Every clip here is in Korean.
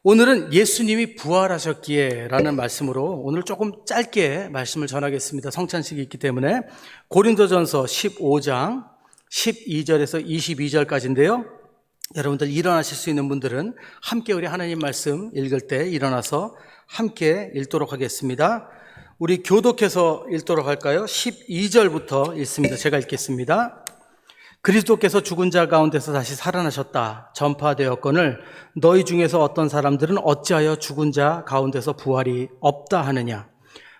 오늘은 예수님이 부활하셨기에 라는 말씀으로 오늘 조금 짧게 말씀을 전하겠습니다. 성찬식이 있기 때문에 고린도전서 15장 12절에서 22절까지인데요. 여러분들 일어나실 수 있는 분들은 함께 우리 하나님 말씀 읽을 때 일어나서 함께 읽도록 하겠습니다. 우리 교독해서 읽도록 할까요? 12절부터 읽습니다. 제가 읽겠습니다. 그리스도께서 죽은 자 가운데서 다시 살아나셨다 전파되었거늘 너희 중에서 어떤 사람들은 어찌하여 죽은 자 가운데서 부활이 없다 하느냐.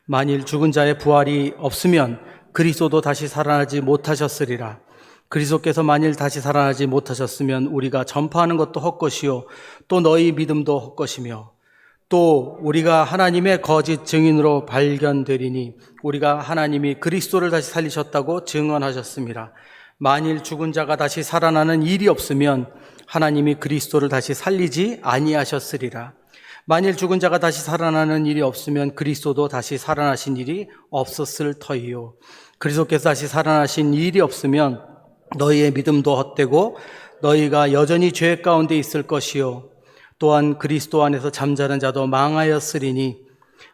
만일 죽은 자의 부활이 없으면 그리스도도 다시 살아나지 못하셨으리라. 그리스도께서 만일 다시 살아나지 못하셨으면 우리가 전파하는 것도 헛것이요 또 너희 믿음도 헛것이며 또 우리가 하나님의 거짓 증인으로 발견되리니 우리가 하나님이 그리스도를 다시 살리셨다고 증언하셨습니다. 만일 죽은 자가 다시 살아나는 일이 없으면 하나님이 그리스도를 다시 살리지 아니하셨으리라. 만일 죽은 자가 다시 살아나는 일이 없으면 그리스도도 다시 살아나신 일이 없었을 터이요. 그리스도께서 다시 살아나신 일이 없으면 너희의 믿음도 헛되고 너희가 여전히 죄 가운데 있을 것이요 또한 그리스도 안에서 잠자는 자도 망하였으리니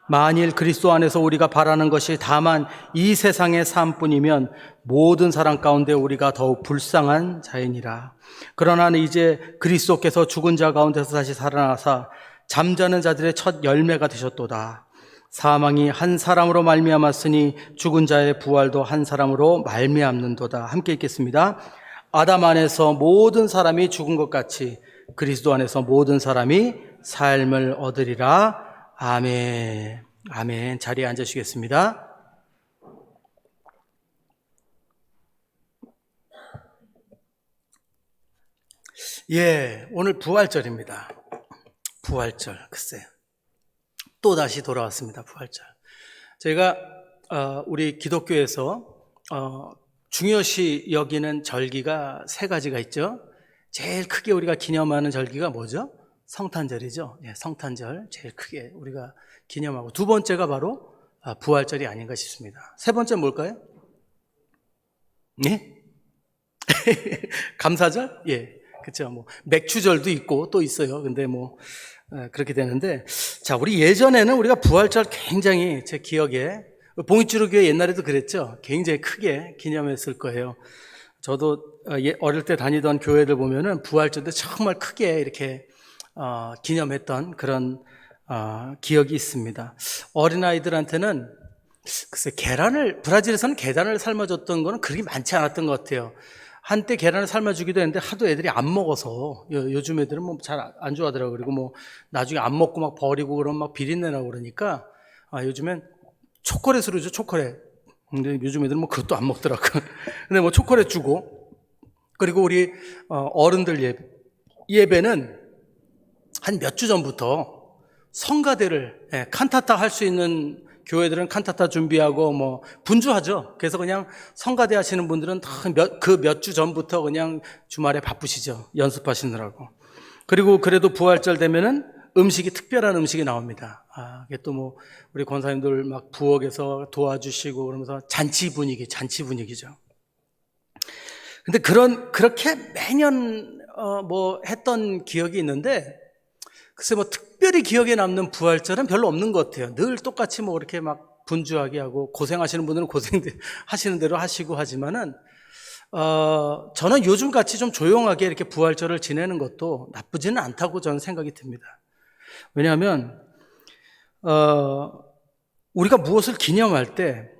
만일 그리스도 안에서 우리가 바라는 것이 다만 이 세상의 삶뿐이면 모든 사람 가운데 우리가 더욱 불쌍한 자이니라. 그러나 이제 그리스도께서 죽은 자 가운데서 다시 살아나사 잠자는 자들의 첫 열매가 되셨도다. 사망이 한 사람으로 말미암았으니 죽은 자의 부활도 한 사람으로 말미암는도다. 함께 읽겠습니다. 아담 안에서 모든 사람이 죽은 것 같이 그리스도 안에서 모든 사람이 삶을 얻으리라. 아멘. 아멘. 자리에 앉으시겠습니다. 오늘 부활절입니다. 부활절, 글쎄. 또 다시 돌아왔습니다. 부활절. 저희가 우리 기독교에서 중요시 여기는 절기가 세 가지가 있죠. 제일 크게 우리가 기념하는 절기가 뭐죠? 성탄절이죠. 성탄절 제일 크게 우리가 기념하고 두 번째가 바로 부활절이 아닌가 싶습니다. 세 번째 뭘까요? 네? 감사절? 그렇죠. 뭐 맥주절도 있고 또 있어요. 근데 그렇게 되는데, 자, 우리 예전에는 우리가 부활절 굉장히 제 기억에 봉익주로교회 옛날에도 그랬죠. 굉장히 크게 기념했을 거예요. 저도 어릴 때 다니던 교회들 보면은 부활절 때 정말 크게 이렇게 기념했던 그런 기억이 있습니다. 어린아이들한테는 글쎄 브라질에서는 계란을 삶아줬던 거는 그렇게 많지 않았던 것 같아요. 한때 계란을 삶아주기도 했는데 하도 애들이 안 먹어서 요즘 애들은 잘 안 좋아하더라고요. 그리고 나중에 안 먹고 막 버리고 그러면 막 비린내 나고 그러니까 요즘엔 초콜릿으로 줘, 초콜릿. 근데 요즘 애들은 그것도 안 먹더라고요. 근데 초콜릿 주고, 그리고 우리 어른들 예배는 한 몇 주 전부터 성가대를 칸타타 할 수 있는 교회들은 칸타타 준비하고 분주하죠. 그래서 그냥 성가대 하시는 분들은 그 몇 주 전부터 그냥 주말에 바쁘시죠. 연습하시느라고. 그리고 그래도 부활절 되면은 특별한 음식이 나옵니다. 이게 또 우리 권사님들 막 부엌에서 도와주시고 그러면서 잔치 분위기죠. 근데 그렇게 매년 했던 기억이 있는데, 글쎄 특별히 기억에 남는 부활절은 별로 없는 것 같아요. 늘 똑같이 이렇게 막 분주하게 하고, 고생하시는 분들은 하시는 대로 하시고 하지만은 저는 요즘같이 좀 조용하게 이렇게 부활절을 지내는 것도 나쁘지는 않다고 저는 생각이 듭니다. 왜냐하면 우리가 무엇을 기념할 때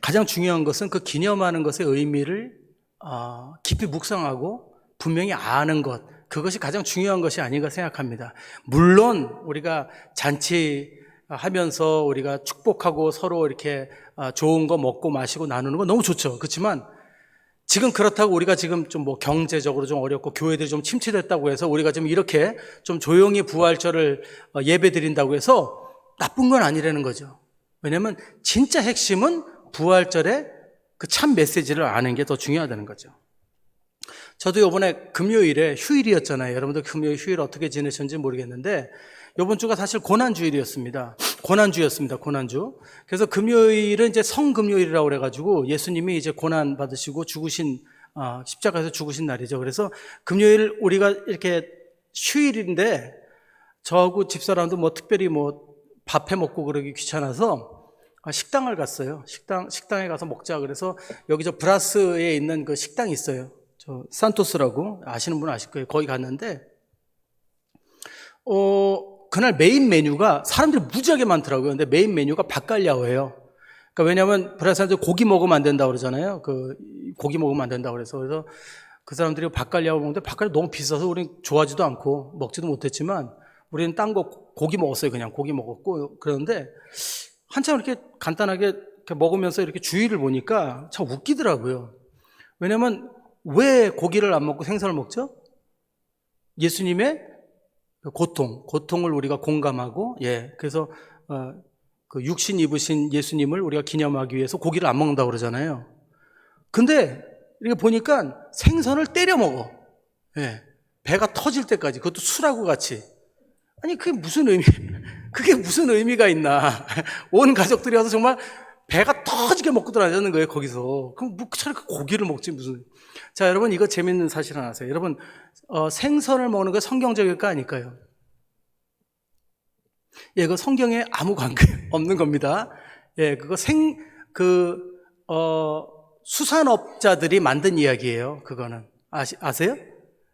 가장 중요한 것은 그 기념하는 것의 의미를 깊이 묵상하고 분명히 아는 것, 그것이 가장 중요한 것이 아닌가 생각합니다. 물론 우리가 잔치하면서 우리가 축복하고 서로 이렇게 좋은 거 먹고 마시고 나누는 건 너무 좋죠. 그렇지만 지금 그렇다고 우리가 지금 좀 경제적으로 좀 어렵고 교회들이 좀 침체됐다고 해서 우리가 지금 이렇게 좀 조용히 부활절을 예배 드린다고 해서 나쁜 건 아니라는 거죠. 왜냐하면 진짜 핵심은 부활절의 그 참 메시지를 아는 게 더 중요하다는 거죠. 저도 이번에 금요일에 휴일이었잖아요. 여러분들 금요일 휴일 어떻게 지내셨는지 모르겠는데 이번 주가 사실 고난주일이었습니다. 고난주. 그래서 금요일은 이제 성금요일이라고 그래가지고 예수님이 이제 고난 받으시고 십자가에서 죽으신 날이죠. 그래서 금요일 우리가 이렇게 휴일인데 저하고 집사람도 뭐 특별히 뭐 밥 해 먹고 그러기 귀찮아서 식당을 갔어요. 식당에 가서 먹자. 그래서 여기 저 브라스에 있는 그 식당이 있어요. 저 산토스라고 아시는 분은 아실 거예요. 거기 갔는데 그날 메인 메뉴가 사람들이 무지하게 많더라고요. 근데 메인 메뉴가 박갈야오예요. 그러니까 왜냐하면 브라스 사람들 고기 먹으면 안 된다고 그러잖아요. 그 고기 먹으면 안 된다고 그래서 그 사람들이 박갈야오 먹는데 박갈야 너무 비싸서 우리는 좋아하지도 않고 먹지도 못했지만 우리는 딴 거 고기 먹었어요. 그냥 고기 먹었고 그러는데 한참 이렇게 간단하게 이렇게 먹으면서 이렇게 주위를 보니까 참 웃기더라고요. 왜냐하면 왜 고기를 안 먹고 생선을 먹죠? 예수님의 고통을 우리가 공감하고, 그래서 그 육신 입으신 예수님을 우리가 기념하기 위해서 고기를 안 먹는다고 그러잖아요. 근데 이렇게 보니까 생선을 때려 먹어. 배가 터질 때까지. 그것도 술하고 같이. 아니, 그게 무슨 의미가 있나. 온 가족들이 와서 정말 배가 터지게 먹고 들어가는 거예요, 거기서. 그럼 뭐 차라리 고기를 먹지, 무슨. 자, 여러분, 이거 재밌는 사실 하나 아세요? 여러분, 생선을 먹는 게 성경적일까 아닐까요? 그거 성경에 아무 관계 없는 겁니다. 그거 수산업자들이 만든 이야기예요, 그거는. 아세요?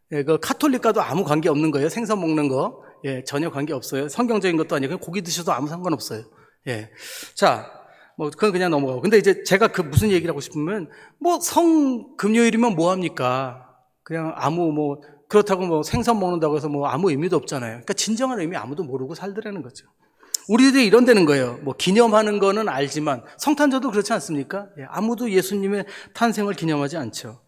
그 카톨릭과도 아무 관계 없는 거예요, 생선 먹는 거. 전혀 관계 없어요. 성경적인 것도 아니고 고기 드셔도 아무 상관없어요. 자, 뭐 그건 그냥 넘어가고. 근데 이제 제가 그 무슨 얘기를 하고 싶으면 뭐 금요일이면 뭐 합니까? 그냥 그렇다고 뭐 생선 먹는다고 해서 뭐 아무 의미도 없잖아요. 그러니까 진정한 의미 아무도 모르고 살더라는 거죠. 우리들이 이런 데는 거예요. 뭐 기념하는 거는 알지만 성탄절도 그렇지 않습니까? 아무도 예수님의 탄생을 기념하지 않죠.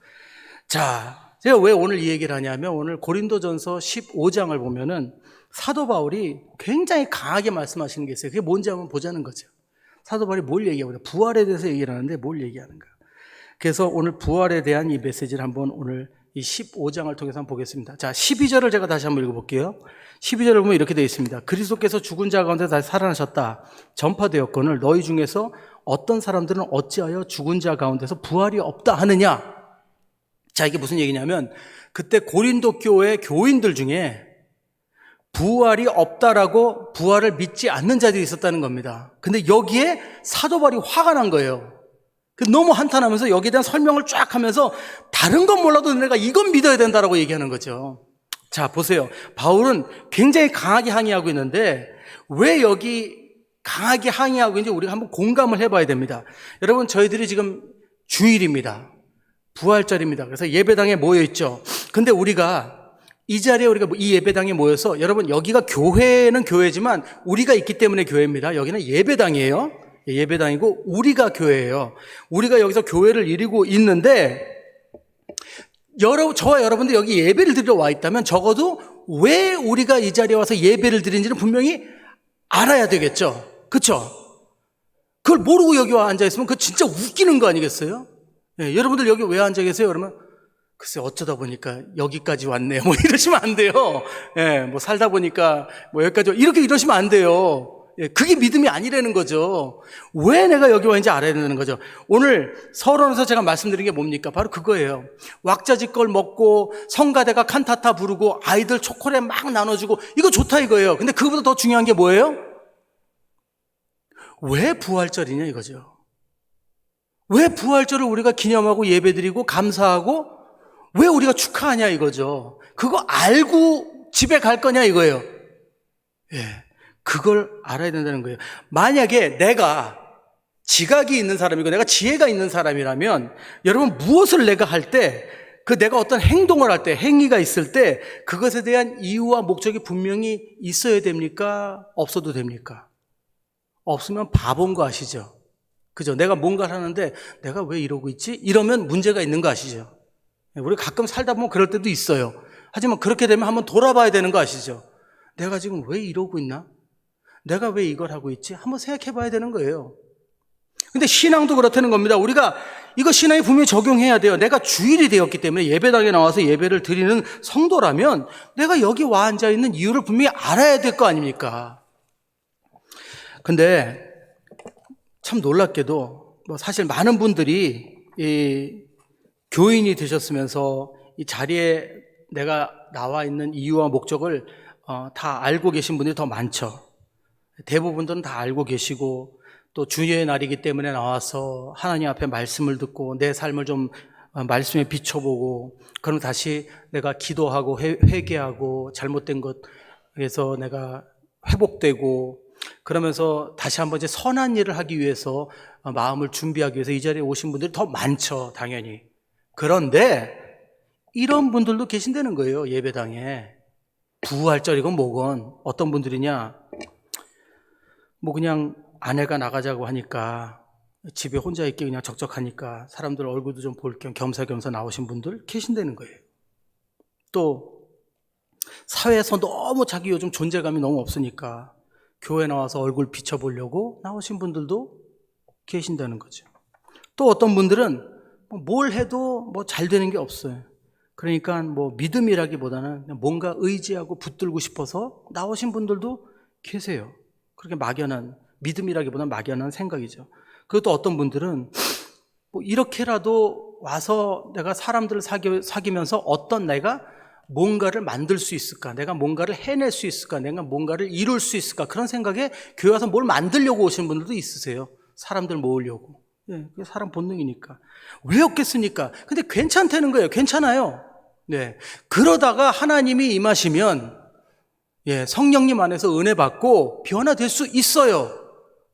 자, 제가 왜 오늘 이 얘기를 하냐면 오늘 고린도전서 15장을 보면은 사도 바울이 굉장히 강하게 말씀하시는 게 있어요. 그게 뭔지 한번 보자는 거죠. 사도 바울이 뭘 얘기하고 있나? 부활에 대해서 얘기를 하는데 뭘 얘기하는가? 그래서 오늘 부활에 대한 이 메시지를 한번 오늘 이 15장을 통해서 한번 보겠습니다. 자, 12절을 제가 다시 한번 읽어볼게요. 12절을 보면 이렇게 되어 있습니다. 그리스도께서 죽은 자 가운데 다시 살아나셨다 전파되었거늘 너희 중에서 어떤 사람들은 어찌하여 죽은 자 가운데서 부활이 없다 하느냐? 자, 이게 무슨 얘기냐면 그때 고린도 교회 교인들 중에 부활이 없다라고 부활을 믿지 않는 자들이 있었다는 겁니다. 근데 여기에 사도 바울이 화가 난 거예요. 너무 한탄하면서 여기에 대한 설명을 쫙 하면서 다른 건 몰라도 내가 이건 믿어야 된다라고 얘기하는 거죠. 자, 보세요. 바울은 굉장히 강하게 항의하고 있는데 왜 여기 강하게 항의하고 있는지 우리가 한번 공감을 해봐야 됩니다. 여러분, 저희들이 지금 주일입니다. 부활절입니다. 그래서 예배당에 모여있죠. 근데 우리가 이 자리에 우리가 이 예배당에 모여서 여러분 여기가 교회는 교회지만 우리가 있기 때문에 교회입니다. 여기는 예배당이에요. 예배당이고 우리가 교회예요. 우리가 여기서 교회를 이루고 있는데 저와 여러분들 여기 예배를 드리러 와 있다면 적어도 왜 우리가 이 자리에 와서 예배를 드리는지는 분명히 알아야 되겠죠. 그렇죠? 그걸 모르고 여기 와 앉아 있으면 그거 진짜 웃기는 거 아니겠어요? 여러분들 여기 왜 앉아 계세요? 그러면 글쎄 어쩌다 보니까 여기까지 왔네요. 뭐 이러시면 안 돼요. 뭐 살다 보니까 뭐 여기까지 이렇게 이러시면 안 돼요. 그게 믿음이 아니라는 거죠. 왜 내가 여기 와 있는지 알아야 되는 거죠. 오늘 서론에서 제가 말씀드린 게 뭡니까? 바로 그거예요. 왁자지껄 먹고 성가대가 칸타타 부르고 아이들 초콜릿 막 나눠주고 이거 좋다 이거예요. 근데 그거보다 더 중요한 게 뭐예요? 왜 부활절이냐 이거죠. 왜 부활절을 우리가 기념하고 예배드리고 감사하고 왜 우리가 축하하냐 이거죠. 그거 알고 집에 갈 거냐 이거예요. 그걸 알아야 된다는 거예요. 만약에 내가 지각이 있는 사람이고 내가 지혜가 있는 사람이라면 여러분 무엇을 내가 할 때 내가 어떤 행동을 할 때 행위가 있을 때 그것에 대한 이유와 목적이 분명히 있어야 됩니까? 없어도 됩니까? 없으면 바보인 거 아시죠? 그죠? 내가 뭔가를 하는데 내가 왜 이러고 있지? 이러면 문제가 있는 거 아시죠? 우리 가끔 살다 보면 그럴 때도 있어요. 하지만 그렇게 되면 한번 돌아봐야 되는 거 아시죠? 내가 지금 왜 이러고 있나? 내가 왜 이걸 하고 있지? 한번 생각해 봐야 되는 거예요. 근데 신앙도 그렇다는 겁니다. 우리가 이거 신앙에 분명히 적용해야 돼요. 내가 주일이 되었기 때문에 예배당에 나와서 예배를 드리는 성도라면 내가 여기 와 앉아 있는 이유를 분명히 알아야 될 거 아닙니까? 근데 참 놀랍게도 사실 많은 분들이 교인이 되셨으면서 이 자리에 내가 나와 있는 이유와 목적을 다 알고 계신 분들이 더 많죠. 대부분들은 다 알고 계시고 또 주의 날이기 때문에 나와서 하나님 앞에 말씀을 듣고 내 삶을 좀 말씀에 비춰보고 그럼 다시 내가 기도하고 회개하고 잘못된 것에서 내가 회복되고 그러면서 다시 한번 이제 선한 일을 하기 위해서 마음을 준비하기 위해서 이 자리에 오신 분들이 더 많죠, 당연히. 그런데 이런 분들도 계신다는 거예요, 예배당에. 부활절이건 뭐건 어떤 분들이냐, 뭐 그냥 아내가 나가자고 하니까 집에 혼자 있기 그냥 적적하니까 사람들 얼굴도 좀 볼 겸 겸사겸사 나오신 분들 계신다는 거예요. 또 사회에서 너무 자기 요즘 존재감이 너무 없으니까 교회 나와서 얼굴 비춰보려고 나오신 분들도 계신다는 거죠. 또 어떤 분들은 뭘 해도 뭐 잘 되는 게 없어요. 그러니까 뭐 믿음이라기보다는 뭔가 의지하고 붙들고 싶어서 나오신 분들도 계세요. 그렇게 막연한, 믿음이라기보다는 막연한 생각이죠. 그것도 어떤 분들은 뭐 이렇게라도 와서 내가 사람들을 사귀면서 어떤 내가 뭔가를 만들 수 있을까? 내가 뭔가를 해낼 수 있을까? 내가 뭔가를 이룰 수 있을까? 그런 생각에 교회 와서 뭘 만들려고 오시는 분들도 있으세요. 사람들 모으려고. 네, 그게 사람 본능이니까. 왜 없겠습니까? 근데 괜찮다는 거예요. 괜찮아요. 네. 그러다가 하나님이 임하시면, 예, 성령님 안에서 은혜 받고 변화될 수 있어요.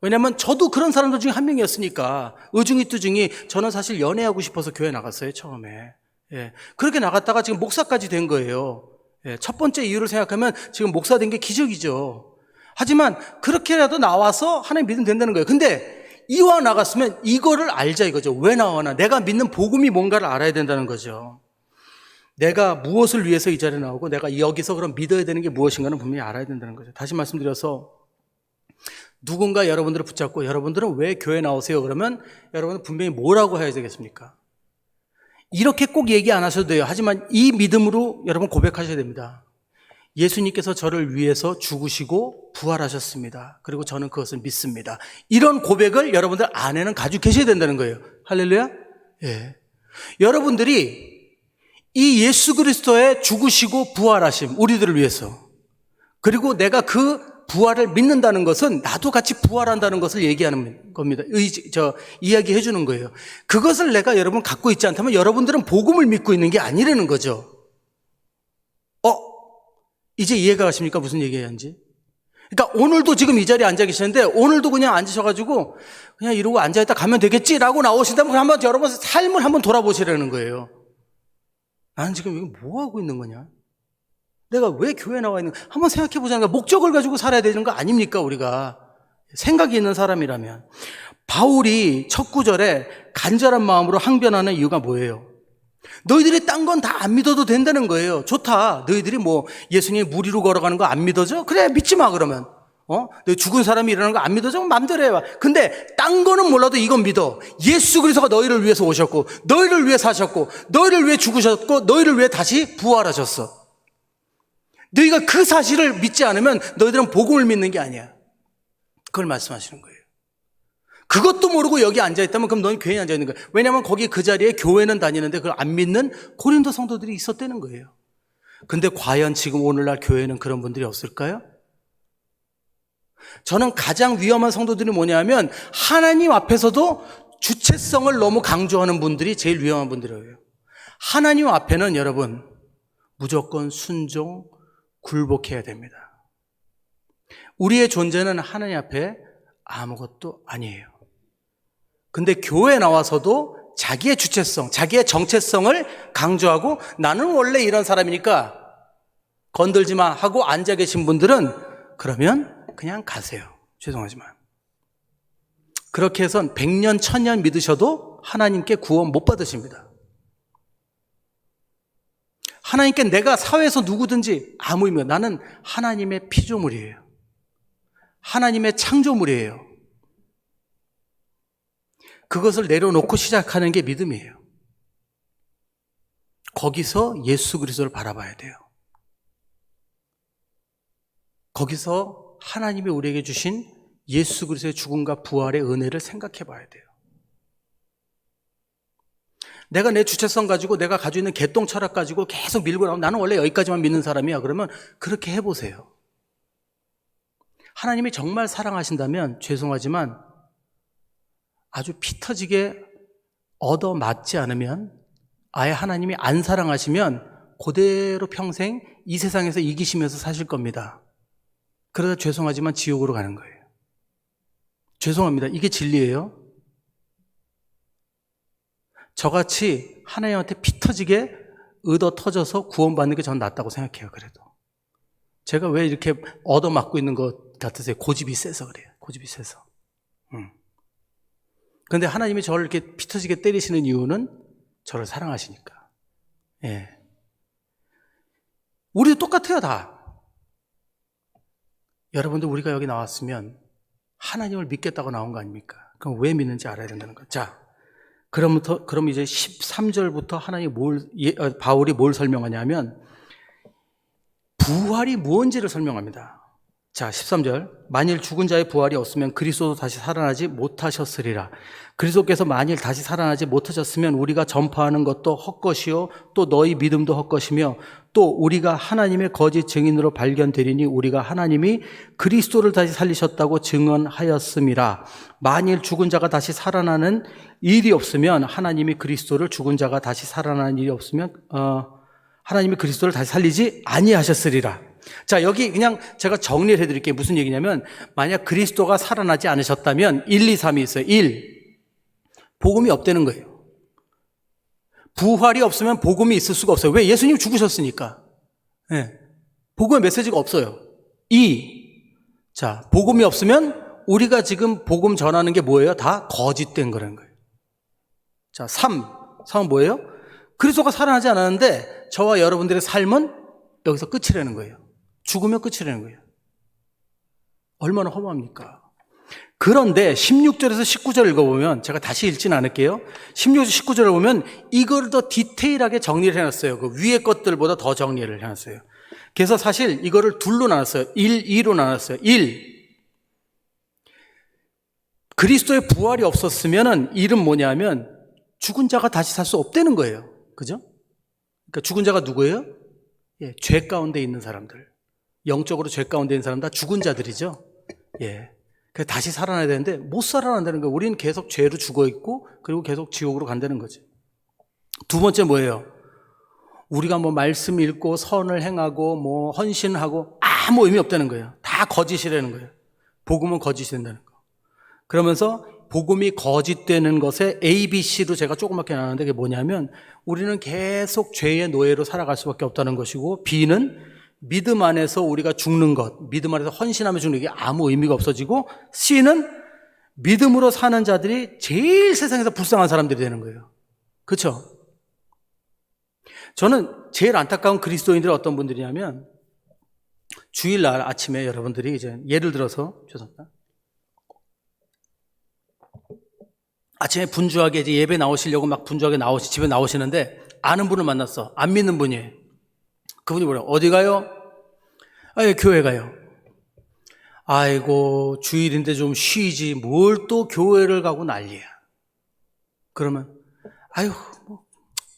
왜냐면 저도 그런 사람들 중에 한 명이었으니까. 의중이 뜨중이 저는 사실 연애하고 싶어서 교회 나갔어요, 처음에. 예. 그렇게 나갔다가 지금 목사까지 된 거예요. 예. 첫 번째 이유를 생각하면 지금 목사 된 게 기적이죠. 하지만 그렇게라도 나와서 하나님 믿으면 된다는 거예요. 근데 이왕 나갔으면 이거를 알자 이거죠. 왜 나오나? 내가 믿는 복음이 뭔가를 알아야 된다는 거죠. 내가 무엇을 위해서 이 자리에 나오고 내가 여기서 그럼 믿어야 되는 게 무엇인가는 분명히 알아야 된다는 거죠. 다시 말씀드려서 누군가 여러분들을 붙잡고 여러분들은 왜 교회 나오세요? 그러면 여러분은 분명히 뭐라고 해야 되겠습니까? 이렇게 꼭 얘기 안 하셔도 돼요. 하지만 이 믿음으로 여러분 고백하셔야 됩니다. 예수님께서 저를 위해서 죽으시고 부활하셨습니다. 그리고 저는 그것을 믿습니다. 이런 고백을 여러분들 안에는 가지고 계셔야 된다는 거예요. 할렐루야? 예. 여러분들이 이 예수 그리스도의 죽으시고 부활하심, 우리들을 위해서. 그리고 내가 그 부활을 믿는다는 것은 나도 같이 부활한다는 것을 얘기하는 겁니다. 이야기해 주는 거예요. 그것을 내가 여러분 갖고 있지 않다면 여러분들은 복음을 믿고 있는 게 아니라는 거죠. 이제 이해가 가십니까? 무슨 얘기하는지? 그러니까 오늘도 지금 이 자리에 앉아 계시는데 오늘도 그냥 앉으셔가지고 그냥 이러고 앉아있다 가면 되겠지라고 나오신다면 한번 여러분 삶을 한번 돌아보시라는 거예요. 나는 지금 이거 뭐 하고 있는 거냐? 내가 왜 교회에 나와 있는 거야? 한번 생각해 보자는 거야. 목적을 가지고 살아야 되는 거 아닙니까? 우리가 생각이 있는 사람이라면. 바울이 첫 구절에 간절한 마음으로 항변하는 이유가 뭐예요? 너희들이 딴 건 다 안 믿어도 된다는 거예요. 좋다. 너희들이 뭐 예수님이 물 위로 걸어가는 거 안 믿어져? 그래, 믿지 마 그러면. 너 죽은 사람이 일어나는 거 안 믿어져? 맘대로 해봐. 근데 딴 거는 몰라도 이건 믿어. 예수 그리스도가 너희를 위해서 오셨고 너희를 위해 사셨고 너희를 위해 죽으셨고 너희를 위해 다시 부활하셨어. 너희가 그 사실을 믿지 않으면 너희들은 복음을 믿는 게 아니야. 그걸 말씀하시는 거예요. 그것도 모르고 여기 앉아있다면 그럼 너는 괜히 앉아있는 거예요. 왜냐하면 거기 그 자리에 교회는 다니는데 그걸 안 믿는 고린도 성도들이 있었다는 거예요. 근데 과연 지금 오늘날 교회는 그런 분들이 없을까요? 저는 가장 위험한 성도들이 뭐냐면 하나님 앞에서도 주체성을 너무 강조하는 분들이 제일 위험한 분들이에요. 하나님 앞에는 여러분 무조건 순종, 굴복해야 됩니다. 우리의 존재는 하나님 앞에 아무것도 아니에요. 근데 교회에 나와서도 자기의 주체성, 자기의 정체성을 강조하고 나는 원래 이런 사람이니까 건들지 마 하고 앉아 계신 분들은 그러면 그냥 가세요. 죄송하지만. 그렇게 해서 100년, 1000년 믿으셔도 하나님께 구원 못 받으십니다. 하나님께 내가 사회에서 누구든지 아무 의미 없어요. 나는 하나님의 피조물이에요. 하나님의 창조물이에요. 그것을 내려놓고 시작하는 게 믿음이에요. 거기서 예수 그리스도를 바라봐야 돼요. 거기서 하나님이 우리에게 주신 예수 그리스도의 죽음과 부활의 은혜를 생각해 봐야 돼요. 내가 내 주체성 가지고 내가 가지고 있는 개똥 철학 가지고 계속 밀고 나오면 나는 원래 여기까지만 믿는 사람이야. 그러면 그렇게 해보세요. 하나님이 정말 사랑하신다면 죄송하지만 아주 피 터지게 얻어맞지 않으면, 아예 하나님이 안 사랑하시면 그대로 평생 이 세상에서 이기시면서 사실 겁니다. 그러다 죄송하지만 지옥으로 가는 거예요. 죄송합니다. 이게 진리예요. 저같이 하나님한테 피 터지게 얻어 터져서 구원받는 게 전 낫다고 생각해요. 그래도 제가 왜 이렇게 얻어맞고 있는 것 같으세요? 고집이 세서 그래요. 고집이 세서. 그런데 하나님이 저를 이렇게 피 터지게 때리시는 이유는 저를 사랑하시니까. 예. 우리도 똑같아요, 다. 여러분들, 우리가 여기 나왔으면 하나님을 믿겠다고 나온 거 아닙니까? 그럼 왜 믿는지 알아야 된다는 거예요. 자, 그럼 이제 13절부터 바울이 뭘 설명하냐면 부활이 무언지를 설명합니다. 자, 13절. 만일 죽은 자의 부활이 없으면 그리스도도 다시 살아나지 못하셨으리라. 그리스도께서 만일 다시 살아나지 못하셨으면 우리가 전파하는 것도 헛것이요 또 너희 믿음도 헛것이며 또 우리가 하나님의 거짓 증인으로 발견되리니 우리가 하나님이 그리스도를 다시 살리셨다고 증언하였음이라. 만일 죽은 자가 다시 살아나는 일이 없으면 하나님이 그리스도를 죽은 자가 다시 살아나는 일이 없으면 하나님이 그리스도를 다시 살리지 아니하셨으리라. 자, 여기 그냥 제가 정리를 해드릴게요. 무슨 얘기냐면 만약 그리스도가 살아나지 않으셨다면 1, 2, 3이 있어요. 1. 복음이 없다는 거예요. 부활이 없으면 복음이 있을 수가 없어요. 왜? 예수님 죽으셨으니까. 네. 복음의 메시지가 없어요. 2. 자, 복음이 없으면 우리가 지금 복음 전하는 게 뭐예요? 다 거짓된 거라는 거예요. 자, 3은 뭐예요? 그리스도가 살아나지 않았는데 저와 여러분들의 삶은 여기서 끝이라는 거예요. 죽으면 끝이라는 거예요. 얼마나 허무합니까? 그런데 16절에서 19절 읽어보면, 제가 다시 읽지는 않을게요. 16절, 19절을 보면 이걸 더 디테일하게 정리를 해놨어요. 그 위에 것들보다 더 정리를 해놨어요. 그래서 사실 이거를 둘로 나눴어요. 1, 2로 나눴어요. 1. 그리스도의 부활이 없었으면 일은 뭐냐면 죽은 자가 다시 살 수 없다는 거예요. 그죠? 그러니까 죽은 자가 누구예요? 예, 죄 가운데 있는 사람들. 영적으로 죄 가운데 있는 사람 다 죽은 자들이죠. 예. 그래서 다시 살아나야 되는데 못 살아난다는 거예요. 우리는 계속 죄로 죽어 있고 그리고 계속 지옥으로 간다는 거지. 두 번째 뭐예요? 우리가 뭐 말씀 읽고 선을 행하고 뭐 헌신하고 아무 의미 없다는 거예요. 다 거짓이라는 거예요. 복음은 거짓이 된다는 거. 그러면서 복음이 거짓되는 것에 ABC로 제가 조그맣게 나눴는데 그게 뭐냐면 우리는 계속 죄의 노예로 살아갈 수밖에 없다는 것이고, B는 믿음 안에서 우리가 죽는 것, 믿음 안에서 헌신하며 죽는 게 아무 의미가 없어지고, C는 믿음으로 사는 자들이 제일 세상에서 불쌍한 사람들이 되는 거예요. 그렇죠? 저는 제일 안타까운 그리스도인들이 어떤 분들이냐면 주일날 아침에 여러분들이 이제 예를 들어서 죄송합니다. 아침에 분주하게 이제 예배 나오시려고 막 분주하게 집에 나오시는데 아는 분을 만났어. 안 믿는 분이에요. 그분이 뭐래요? 어디 가요? 예, 교회 가요. 아이고, 주일인데 좀 쉬지. 뭘 또 교회를 가고 난리야. 그러면, 아유, 뭐,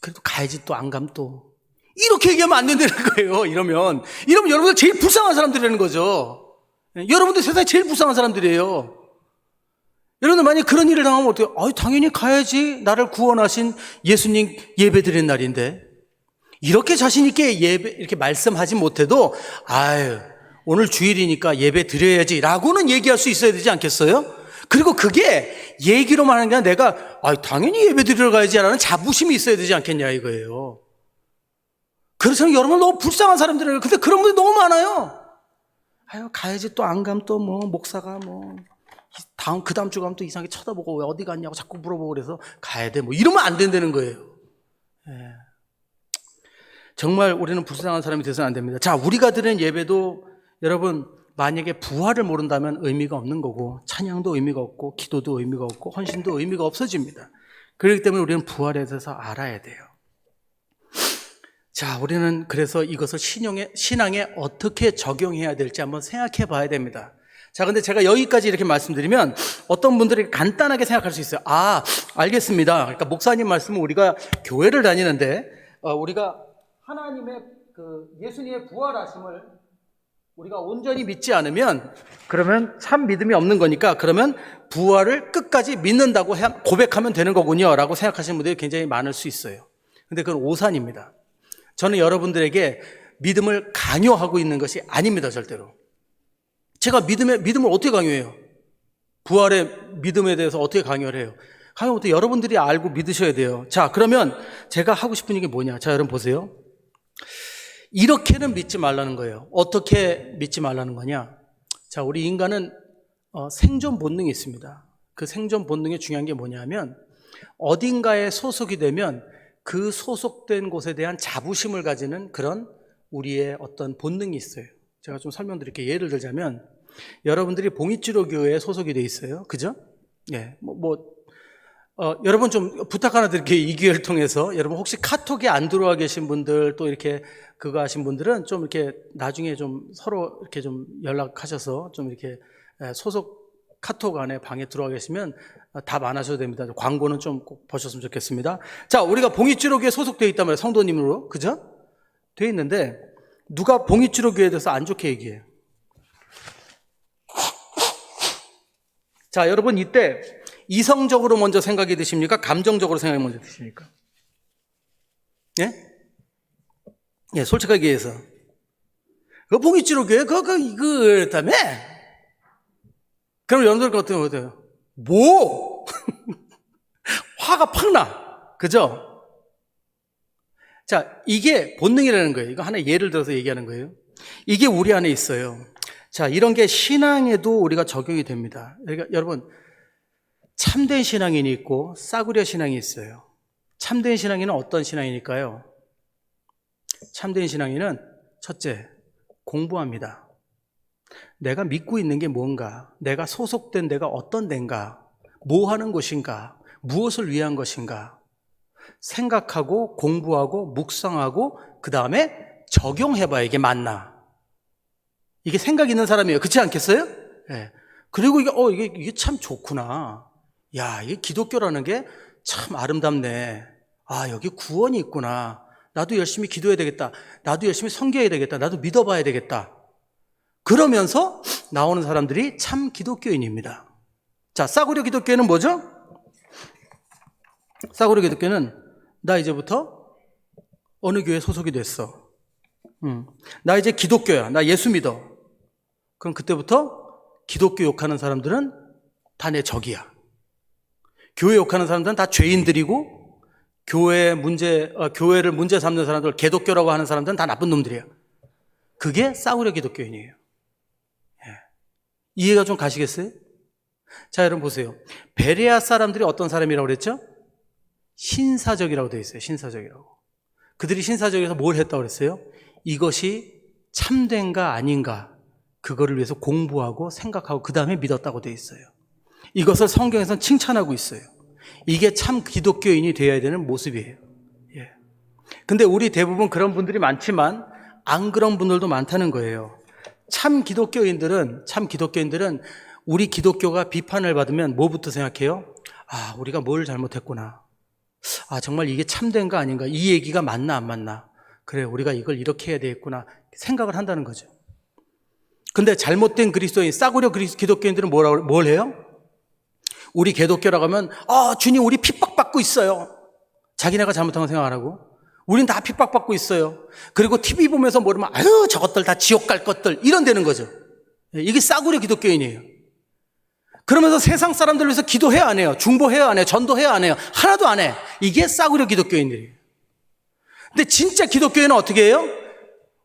그래도 가야지 또 안 가면 또. 이렇게 얘기하면 안 된다는 거예요. 이러면 여러분들 제일 불쌍한 사람들이라는 거죠. 여러분들 세상에 제일 불쌍한 사람들이에요. 여러분들 만약에 그런 일을 당하면 어떻게 해요? 당연히 가야지. 나를 구원하신 예수님 예배 드린 날인데. 이렇게 자신있게 이렇게 말씀하지 못해도, 오늘 주일이니까 예배 드려야지. 라고는 얘기할 수 있어야 되지 않겠어요? 그리고 그게 얘기로만 하는 게 아니라 내가, 당연히 예배 드리러 가야지. 라는 자부심이 있어야 되지 않겠냐, 이거예요. 그래서 여러분 너무 불쌍한 사람들이에요. 근데 그런 분들 너무 많아요. 가야지 또 안 가면 또 뭐, 목사가 뭐. 그 다음 주 가면 또 이상하게 쳐다보고 왜 어디 갔냐고 자꾸 물어보고 그래서 가야 돼. 뭐 이러면 안 된다는 거예요. 예. 정말 우리는 불쌍한 사람이 돼서는 안 됩니다. 자, 우리가 드리는 예배도 여러분 만약에 부활을 모른다면 의미가 없는 거고, 찬양도 의미가 없고, 기도도 의미가 없고, 헌신도 의미가 없어집니다. 그렇기 때문에 우리는 부활에 대해서 알아야 돼요. 자, 우리는 그래서 이것을 신앙에 어떻게 적용해야 될지 한번 생각해 봐야 됩니다. 자, 근데 제가 여기까지 이렇게 말씀드리면 어떤 분들이 간단하게 생각할 수 있어요. 아, 알겠습니다. 그러니까 목사님 말씀은 우리가 교회를 다니는데 우리가 하나님의 예수님의 부활하심을 우리가 온전히 믿지 않으면 그러면 참 믿음이 없는 거니까 그러면 부활을 끝까지 믿는다고 고백하면 되는 거군요 라고 생각하시는 분들이 굉장히 많을 수 있어요. 근데 그건 오산입니다. 저는 여러분들에게 믿음을 강요하고 있는 것이 아닙니다. 절대로. 제가 믿음을 어떻게 강요해요? 부활의 믿음에 대해서 어떻게 강요를 해요? 강요부터 여러분들이 알고 믿으셔야 돼요. 자, 그러면 제가 하고 싶은 얘기 뭐냐? 자, 여러분 보세요. 이렇게는 믿지 말라는 거예요. 어떻게 믿지 말라는 거냐? 자, 우리 인간은 생존 본능이 있습니다. 그 생존 본능의 중요한 게 뭐냐면 어딘가에 소속이 되면 그 소속된 곳에 대한 자부심을 가지는 그런 우리의 어떤 본능이 있어요. 제가 좀 설명드릴게요. 예를 들자면 여러분들이 봉익주로교회에 소속이 돼 있어요. 그죠? 예, 여러분 좀 부탁 하나 드릴게요. 이 기회를 통해서 여러분 혹시 카톡에 안 들어와 계신 분들 또 이렇게 그거 하신 분들은 좀 이렇게 나중에 좀 서로 이렇게 좀 연락하셔서 좀 이렇게 소속 카톡 안에 방에 들어와 계시면 답 안 하셔도 됩니다. 광고는 좀 꼭 보셨으면 좋겠습니다. 자, 우리가 봉익주로교회에 소속되어 있단 말이에요. 성도님으로. 그죠? 돼 있는데 누가 봉익주로교회에 대해서 안 좋게 얘기해요? 자, 여러분 이때 이성적으로 먼저 생각이 드십니까? 감정적으로 생각이 먼저 드십니까? 예? 예, 솔직하게 얘기해서. 그 봉익주로교회 이거였다며? 그럼 여러분들 어떻게 보세요? 뭐? 화가 팍 나. 그죠? 자, 이게 본능이라는 거예요. 이거 하나 예를 들어서 얘기하는 거예요. 이게 우리 안에 있어요. 자, 이런 게 신앙에도 우리가 적용이 됩니다. 그러니까 여러분, 참된 신앙인이 있고 싸구려 신앙이 있어요. 참된 신앙인은 어떤 신앙이니까요? 참된 신앙인은 첫째, 공부합니다. 내가 믿고 있는 게 뭔가, 내가 소속된 데가 어떤 데인가, 뭐 하는 곳인가, 무엇을 위한 것인가 생각하고 공부하고 묵상하고 그 다음에 적용해봐야 이게 맞나. 이게 생각 있는 사람이에요. 그렇지 않겠어요? 네. 그리고 이게 참 좋구나. 야, 이게 기독교라는 게 참 아름답네. 아, 여기 구원이 있구나. 나도 열심히 기도해야 되겠다. 나도 열심히 섬겨야 되겠다. 나도 믿어봐야 되겠다. 그러면서 나오는 사람들이 참 기독교인입니다. 자, 싸구려 기독교는 뭐죠? 싸구려 기독교는 나 이제부터 어느 교회에 소속이 됐어. 나 이제 기독교야. 나 예수 믿어. 그럼 그때부터 기독교 욕하는 사람들은 다 내 적이야. 교회 욕하는 사람들은 다 죄인들이고 교회를 문제 삼는 사람들, 개독교라고 하는 사람들은 다 나쁜 놈들이야. 그게 싸구려 기독교인이에요. 예. 이해가 좀 가시겠어요? 자, 여러분 보세요. 베레아 사람들이 어떤 사람이라고 그랬죠? 신사적이라고 되어 있어요. 신사적이라고. 그들이 신사적에서 뭘 했다고 그랬어요? 이것이 참된가 아닌가 그거를 위해서 공부하고 생각하고 그 다음에 믿었다고 되어 있어요. 이것을 성경에서는 칭찬하고 있어요. 이게 참 기독교인이 되어야 되는 모습이에요. 예. 근데 우리 대부분 그런 분들이 많지만 안 그런 분들도 많다는 거예요. 참 기독교인들은 우리 기독교가 비판을 받으면 뭐부터 생각해요? 아, 우리가 뭘 잘못했구나. 아, 정말 이게 참된가 아닌가? 이 얘기가 맞나 안 맞나? 그래, 우리가 이걸 이렇게 해야 되겠구나 생각을 한다는 거죠. 근데 잘못된 그리스도인, 싸구려 기독교인들은 뭘 해요? 우리 기독교라고 하면 주님 우리 핍박받고 있어요. 자기네가 잘못한 거 생각 안 하고 우린 다 핍박받고 있어요. 그리고 TV 보면서 뭐라면 아유 저것들 다 지옥 갈 것들 이런 되는 거죠. 이게 싸구려 기독교인이에요. 그러면서 세상 사람들을 위해서 기도해야 안 해요. 중보해야 안 해요. 전도해야 안 해요. 하나도 안 해. 이게 싸구려 기독교인들이에요. 근데 진짜 기독교인은 어떻게 해요?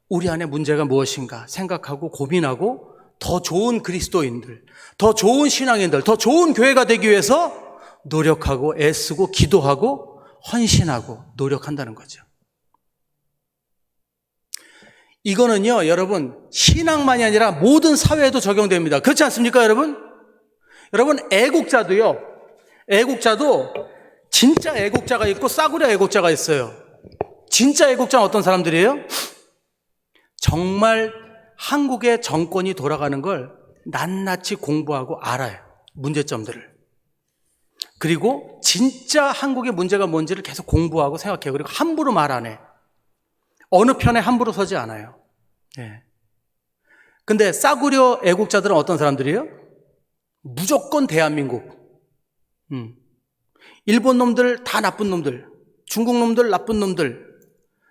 우리 안에 문제가 무엇인가 생각하고 고민하고 더 좋은 그리스도인들, 더 좋은 신앙인들, 더 좋은 교회가 되기 위해서 노력하고 애쓰고 기도하고 헌신하고 노력한다는 거죠. 이거는요, 여러분, 신앙만이 아니라 모든 사회에도 적용됩니다. 그렇지 않습니까, 여러분? 여러분, 애국자도 진짜 애국자가 있고 싸구려 애국자가 있어요. 진짜 애국자는 어떤 사람들이에요? 정말 한국의 정권이 돌아가는 걸 낱낱이 공부하고 알아요. 문제점들을. 그리고 진짜 한국의 문제가 뭔지를 계속 공부하고 생각해요. 그리고 함부로 말 안 해. 어느 편에 함부로 서지 않아요. 예. 근데 싸구려 애국자들은 어떤 사람들이에요? 무조건 대한민국. 일본 놈들 다 나쁜 놈들. 중국 놈들 나쁜 놈들.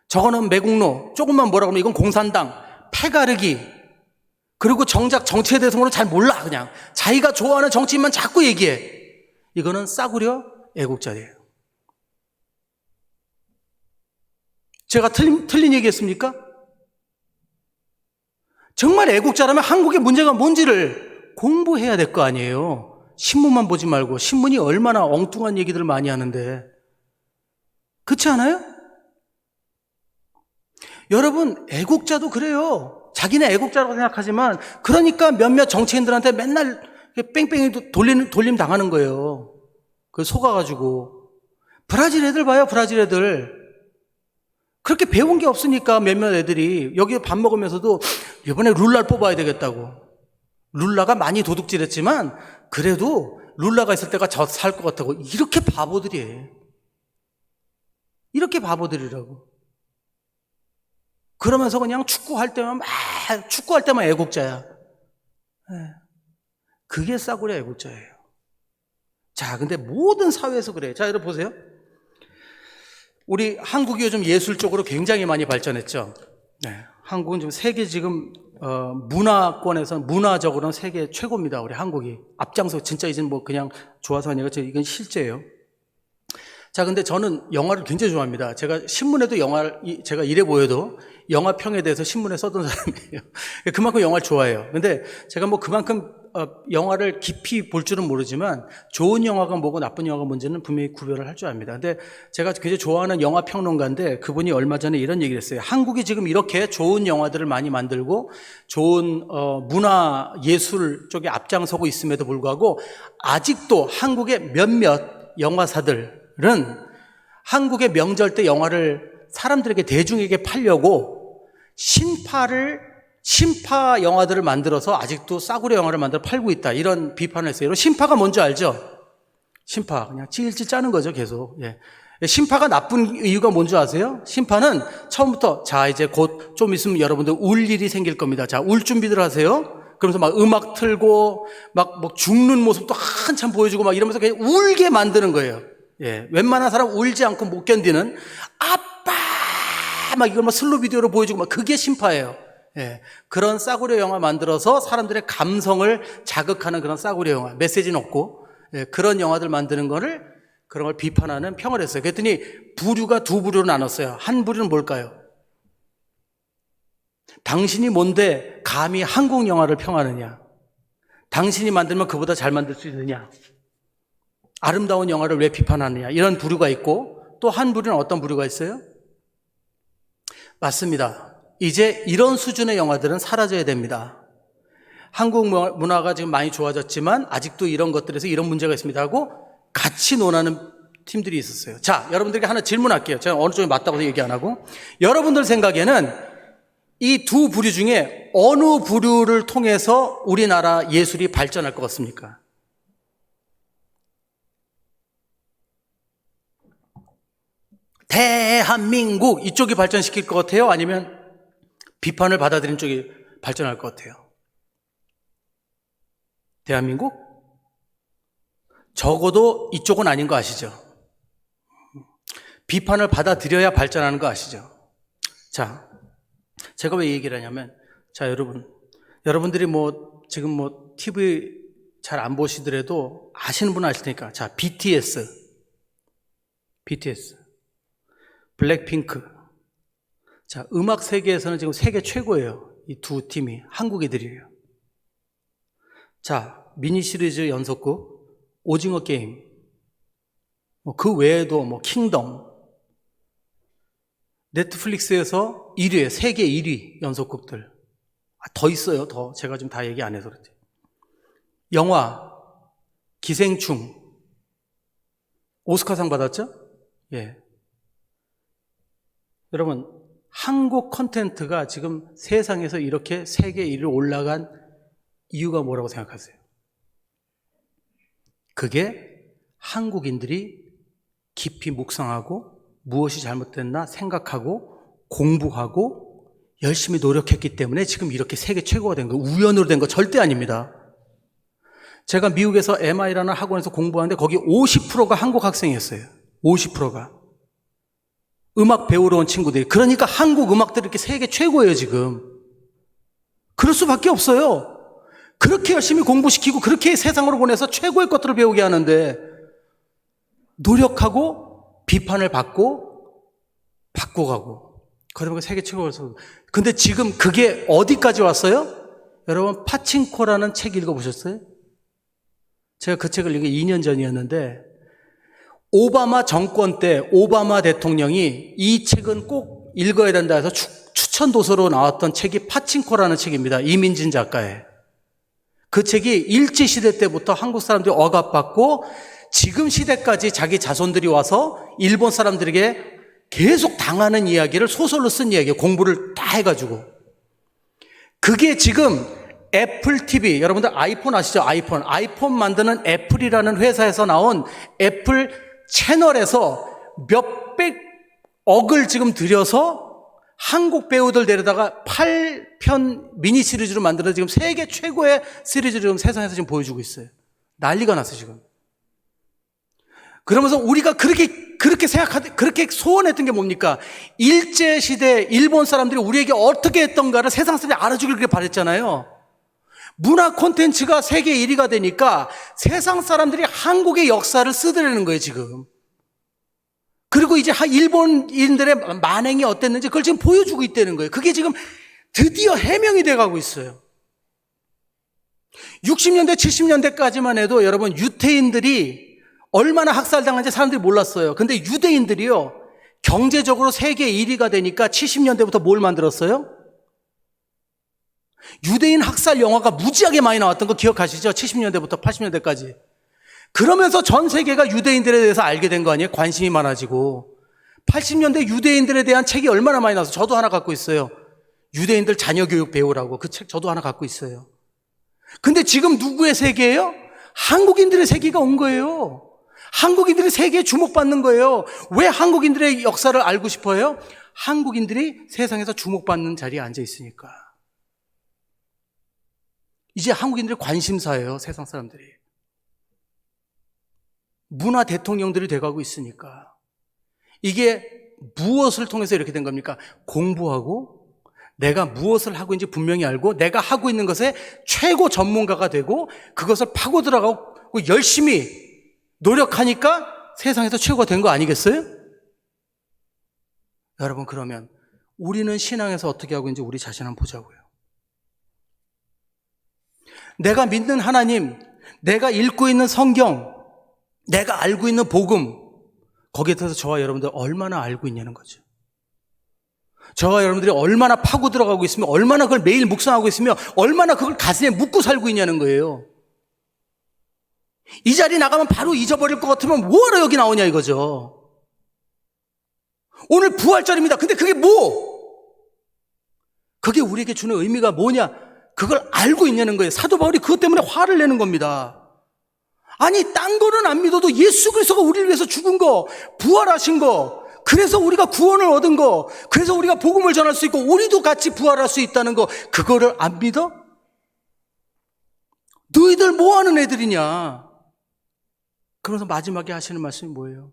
저거는 매국노. 조금만 뭐라 그러면 이건 공산당. 패가르기. 그리고 정작 정치에 대해서는 잘 몰라. 그냥 자기가 좋아하는 정치인만 자꾸 얘기해. 이거는 싸구려 애국자예요. 제가 틀린 얘기했습니까? 정말 애국자라면 한국의 문제가 뭔지를 공부해야 될 거 아니에요. 신문만 보지 말고. 신문이 얼마나 엉뚱한 얘기들을 많이 하는데. 그렇지 않아요? 여러분, 애국자도 그래요. 자기네 애국자라고 생각하지만 그러니까 몇몇 정치인들한테 맨날 뺑뺑이 돌림 당하는 거예요. 그 속아가지고. 브라질 애들 봐요, 브라질 애들. 그렇게 배운 게 없으니까 몇몇 애들이 여기 밥 먹으면서도 이번에 룰라를 뽑아야 되겠다고. 룰라가 많이 도둑질했지만 그래도 룰라가 있을 때가 저 살 것 같다고. 이렇게 바보들이에요. 이렇게 바보들이라고. 그러면서 그냥 축구할 때만 애국자야. 그게 싸구려 애국자예요. 자, 근데 모든 사회에서 그래요. 자, 여러분 보세요. 우리 한국이 요즘 예술 쪽으로 굉장히 많이 발전했죠. 네, 한국은 지금 세계 문화권에서 문화적으로는 세계 최고입니다. 우리 한국이 앞장서 진짜 이젠 뭐 그냥 좋아서 하니까 이건 실제예요. 자, 근데 저는 영화를 굉장히 좋아합니다. 제가 신문에도 제가 이래 보여도 영화 평에 대해서 신문에 써던 사람이에요. 그만큼 영화를 좋아해요. 근데 제가 뭐 그만큼 영화를 깊이 볼 줄은 모르지만 좋은 영화가 뭐고 나쁜 영화가 뭔지는 분명히 구별을 할 줄 압니다. 근데 제가 굉장히 좋아하는 영화 평론가인데 그분이 얼마 전에 이런 얘기를 했어요. 한국이 지금 이렇게 좋은 영화들을 많이 만들고 좋은 문화 예술 쪽에 앞장서고 있음에도 불구하고 아직도 한국의 몇몇 영화사들은 한국의 명절 때 영화를 사람들에게 대중에게 팔려고 신파 영화들을 만들어서 아직도 싸구려 영화를 만들어 팔고 있다. 이런 비판을 했어요. 여러분, 신파가 뭔지 알죠? 신파. 그냥 찔찔 짜는 거죠, 계속. 예. 신파가 나쁜 이유가 뭔지 아세요? 신파는 처음부터, 자, 이제 곧 좀 있으면 여러분들 울 일이 생길 겁니다. 자, 울 준비들 하세요. 그러면서 막 음악 틀고, 막 죽는 모습도 한참 보여주고 막 이러면서 그냥 울게 만드는 거예요. 예. 웬만한 사람 울지 않고 못 견디는 아빠! 막 이걸 막 슬로 비디오로 보여주고 막 그게 신파예요. 예, 그런 싸구려 영화 만들어서 사람들의 감성을 자극하는 그런 싸구려 영화, 메시지는 없고, 예, 그런 영화들 만드는 거를, 그런 걸 비판하는 평을 했어요. 그랬더니 부류가 두 부류로 나눴어요. 한 부류는 뭘까요? 당신이 뭔데 감히 한국 영화를 평하느냐? 당신이 만들면 그보다 잘 만들 수 있느냐? 아름다운 영화를 왜 비판하느냐? 이런 부류가 있고, 또 한 부류는 어떤 부류가 있어요? 맞습니다. 이제 이런 수준의 영화들은 사라져야 됩니다. 한국 문화가 지금 많이 좋아졌지만 아직도 이런 것들에서 이런 문제가 있습니다 하고 같이 논하는 팀들이 있었어요. 자, 여러분들에게 하나 질문할게요. 제가 어느 쪽이 맞다고 얘기 안 하고. 여러분들 생각에는 이 두 부류 중에 어느 부류를 통해서 우리나라 예술이 발전할 것 같습니까? 대한민국 이쪽이 발전시킬 것 같아요? 아니면 비판을 받아들인 쪽이 발전할 것 같아요? 대한민국? 적어도 이쪽은 아닌 거 아시죠? 비판을 받아들여야 발전하는 거 아시죠? 자, 제가 왜 이 얘기를 하냐면, 자, 여러분들이 지금 TV 잘 안 보시더라도 아시는 분은 아실 테니까. 자, BTS, 블랙핑크. 자, 음악 세계에서는 지금 세계 최고예요. 이 두 팀이 한국 애들이에요. 자, 미니 시리즈 연속극 오징어 게임. 그 외에도 킹덤. 넷플릭스에서 1위에 세계 1위 연속극들. 더 있어요. 더 제가 지금 다 얘기 안 해서 그렇지. 영화 기생충 오스카상 받았죠? 예. 여러분, 한국 콘텐츠가 지금 세상에서 이렇게 세계 1위로 올라간 이유가 뭐라고 생각하세요? 그게 한국인들이 깊이 묵상하고 무엇이 잘못됐나 생각하고 공부하고 열심히 노력했기 때문에 지금 이렇게 세계 최고가 된 거예요. 우연으로 된 거 절대 아닙니다. 제가 미국에서 MI라는 학원에서 공부하는데 거기 50%가 한국 학생이었어요. 50%가. 음악 배우러 온 친구들이. 그러니까 한국 음악들이 이렇게 세계 최고예요, 지금. 그럴 수밖에 없어요. 그렇게 열심히 공부시키고 그렇게 세상으로 보내서 최고의 것들을 배우게 하는데 노력하고 비판을 받고 바꿔가고 그러면 세계 최고에서. 근데 지금 그게 어디까지 왔어요? 여러분 파친코라는 책 읽어보셨어요? 제가 그 책을 읽은 게 2년 전이었는데 오바마 정권 때 오바마 대통령이 이 책은 꼭 읽어야 된다 해서 추천 도서로 나왔던 책이 파친코라는 책입니다. 이민진 작가의. 그 책이 일제시대 때부터 한국 사람들이 억압받고 지금 시대까지 자기 자손들이 와서 일본 사람들에게 계속 당하는 이야기를 소설로 쓴 이야기예요. 공부를 다 해가지고. 그게 지금 애플 TV, 여러분들 아이폰 아시죠? 아이폰 만드는 애플이라는 회사에서 나온 애플 채널에서 몇백억을 지금 들여서 한국 배우들 데려다가 8편 미니 시리즈로 만들어 지금 세계 최고의 시리즈를 지금 세상에서 지금 보여주고 있어요. 난리가 났어요, 지금. 그러면서 우리가 그렇게 그렇게 소원했던 게 뭡니까? 일제시대 일본 사람들이 우리에게 어떻게 했던가를 세상 사람들이 알아주길 그렇게 바랬잖아요. 문화 콘텐츠가 세계 1위가 되니까 세상 사람들이 한국의 역사를 쓰더라는 거예요, 지금. 그리고 이제 일본인들의 만행이 어땠는지 그걸 지금 보여주고 있다는 거예요. 그게 지금 드디어 해명이 돼가고 있어요. 60년대, 70년대까지만 해도 여러분 유태인들이 얼마나 학살당한지 사람들이 몰랐어요. 근데 유대인들이요, 경제적으로 세계 1위가 되니까 70년대부터 뭘 만들었어요? 유대인 학살 영화가 무지하게 많이 나왔던 거 기억하시죠? 70년대부터 80년대까지. 그러면서 전 세계가 유대인들에 대해서 알게 된 거 아니에요? 관심이 많아지고. 80년대 유대인들에 대한 책이 얼마나 많이 나와서 저도 하나 갖고 있어요. 유대인들 자녀교육 배우라고. 그 책 저도 하나 갖고 있어요. 근데 지금 누구의 세계예요? 한국인들의 세계가 온 거예요. 한국인들이 세계에 주목받는 거예요. 왜 한국인들의 역사를 알고 싶어요? 한국인들이 세상에서 주목받는 자리에 앉아 있으니까. 이제 한국인들의 관심사예요, 세상 사람들이. 문화 대통령들이 돼가고 있으니까. 이게 무엇을 통해서 이렇게 된 겁니까? 공부하고 내가 무엇을 하고 있는지 분명히 알고 내가 하고 있는 것에 최고 전문가가 되고 그것을 파고 들어가고 열심히 노력하니까 세상에서 최고가 된 거 아니겠어요? 여러분, 그러면 우리는 신앙에서 어떻게 하고 있는지 우리 자신 한번 보자고요. 내가 믿는 하나님, 내가 읽고 있는 성경, 내가 알고 있는 복음, 거기에 대해서 저와 여러분들 얼마나 알고 있냐는 거죠. 저와 여러분들이 얼마나 파고 들어가고 있으며 얼마나 그걸 매일 묵상하고 있으며 얼마나 그걸 가슴에 묻고 살고 있냐는 거예요. 이 자리 나가면 바로 잊어버릴 것 같으면 뭐하러 여기 나오냐 이거죠. 오늘 부활절입니다. 근데 그게 그게 우리에게 주는 의미가 뭐냐? 그걸 알고 있냐는 거예요. 사도 바울이 그것 때문에 화를 내는 겁니다. 아니, 딴 거는 안 믿어도 예수 그리스도가 우리를 위해서 죽은 거, 부활하신 거, 그래서 우리가 구원을 얻은 거, 그래서 우리가 복음을 전할 수 있고 우리도 같이 부활할 수 있다는 거, 그거를 안 믿어? 너희들 뭐 하는 애들이냐? 그러면서 마지막에 하시는 말씀이 뭐예요?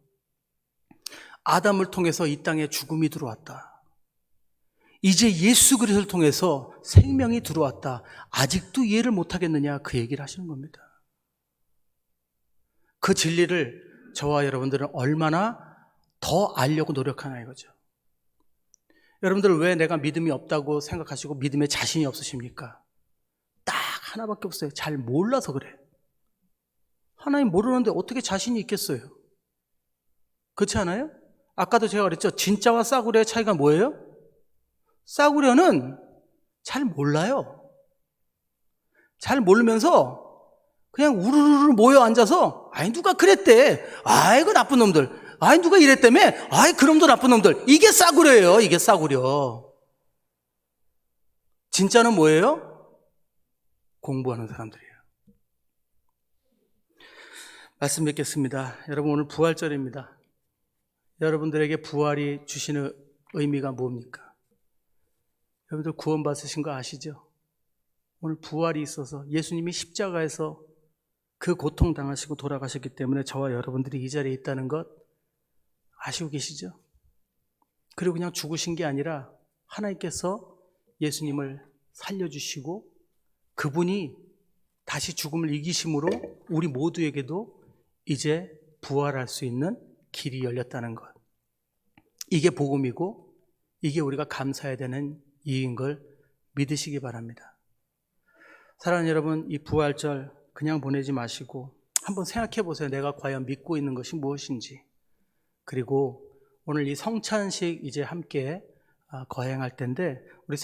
아담을 통해서 이 땅에 죽음이 들어왔다. 이제 예수 그리스도를 통해서 생명이 들어왔다. 아직도 이해를 못하겠느냐? 그 얘기를 하시는 겁니다. 그 진리를 저와 여러분들은 얼마나 더 알려고 노력하나 이거죠. 여러분들 왜 내가 믿음이 없다고 생각하시고 믿음에 자신이 없으십니까? 딱 하나밖에 없어요. 잘 몰라서 그래. 하나님 모르는데 어떻게 자신이 있겠어요? 그렇지 않아요? 아까도 제가 그랬죠. 진짜와 싸구려의 차이가 뭐예요? 싸구려는 잘 몰라요. 잘 모르면서 그냥 우르르 모여 앉아서 아이 누가 그랬대. 아이고 나쁜 놈들. 아이 누가 이랬다며. 아이 그놈도 나쁜 놈들. 이게 싸구려예요. 이게 싸구려. 진짜는 뭐예요? 공부하는 사람들이에요. 말씀 뵙겠습니다. 여러분, 오늘 부활절입니다. 여러분들에게 부활이 주시는 의미가 뭡니까? 여러분들 구원받으신 거 아시죠? 오늘 부활이 있어서 예수님이 십자가에서 그 고통 당하시고 돌아가셨기 때문에 저와 여러분들이 이 자리에 있다는 것 아시고 계시죠? 그리고 그냥 죽으신 게 아니라 하나님께서 예수님을 살려주시고 그분이 다시 죽음을 이기심으로 우리 모두에게도 이제 부활할 수 있는 길이 열렸다는 것. 이게 복음이고 이게 우리가 감사해야 되는 이유인 걸 믿으시기 바랍니다. 사랑하는 여러분, 이 부활절 그냥 보내지 마시고 한번 생각해 보세요. 내가 과연 믿고 있는 것이 무엇인지. 그리고 오늘 이 성찬식 이제 함께 거행할 텐데 우리